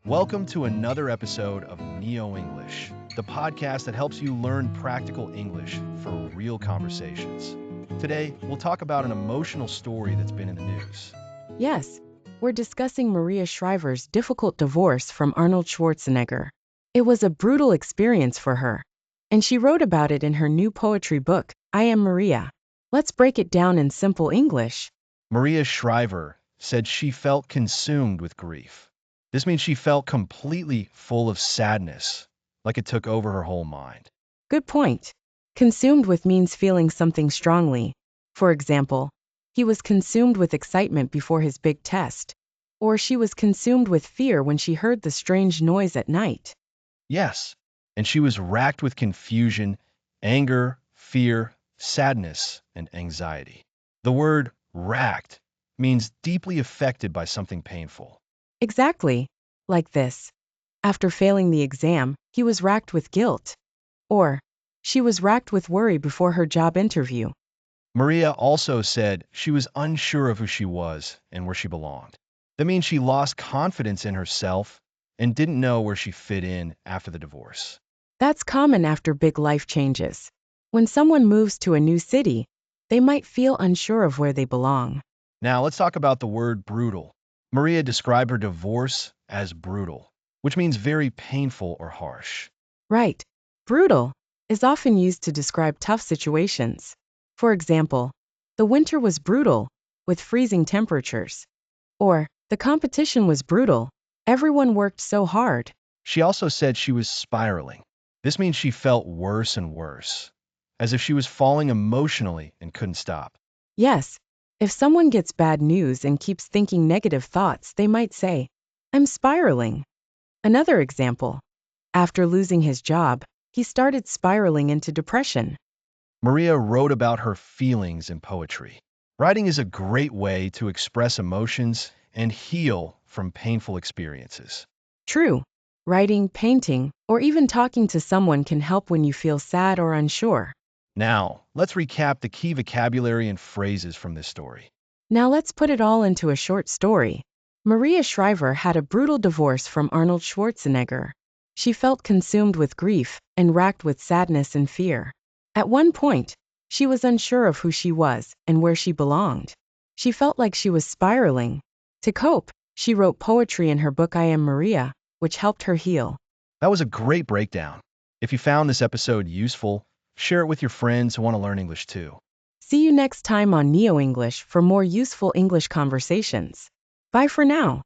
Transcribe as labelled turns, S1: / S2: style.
S1: Welcome to another episode of NeoEnglish, the podcast that helps you learn practical English for real conversations. Today, we'll talk about an emotional story that's been in the news.
S2: Yes, we're discussing Maria Shriver's difficult divorce from Arnold Schwarzenegger. It was a brutal experience for her, and she wrote about it in her new poetry book, I Am Maria. Let's break it down in simple English.
S1: Maria Shriver said she felt consumed with grief. This means she felt completely full of sadness, like it took over her whole mind.
S2: Good point. Consumed with means feeling something strongly. For example, he was consumed with excitement before his big test, or she was consumed with fear when she heard the strange noise at night.
S1: Yes, and she was racked with confusion, anger, fear, sadness, and anxiety. The word racked means deeply affected by something painful.
S2: Exactly. Like this. After failing the exam, he was racked with guilt. Or, she was racked with worry before her job interview.
S1: Maria also said she was unsure of who she was and where she belonged. That means she lost confidence in herself and didn't know where she fit in after the divorce.
S2: That's common after big life changes. When someone moves to a new city, they might feel unsure of where they belong.
S1: Now let's talk about the word brutal. Maria described her divorce as brutal, which means very painful or harsh.
S2: Right. Brutal is often used to describe tough situations. For example, the winter was brutal, with freezing temperatures. Or, the competition was brutal. Everyone worked so hard.
S1: She also said she was spiraling. This means she felt worse and worse, as if she was falling emotionally and couldn't stop.
S2: Yes, if someone gets bad news and keeps thinking negative thoughts, they might say, I'm spiraling. Another example. After losing his job, he started spiraling into depression.
S1: Maria wrote about her feelings in poetry. Writing is a great way to express emotions and heal from painful experiences.
S2: True. Writing, painting, or even talking to someone can help when you feel sad or unsure.
S1: Now, let's recap the key vocabulary and phrases from this story.
S2: Now let's put it all into a short story. Maria Shriver had a brutal divorce from Arnold Schwarzenegger. She felt consumed with grief and racked with sadness and fear. At one point, she was unsure of who she was and where she belonged. She felt like she was spiraling. To cope, she wrote poetry in her book I Am Maria, which helped her heal.
S1: That was a great breakdown. If you found this episode useful, share it with your friends who want to learn English too.
S2: See you next time on Neo English for more useful English conversations. Bye for now.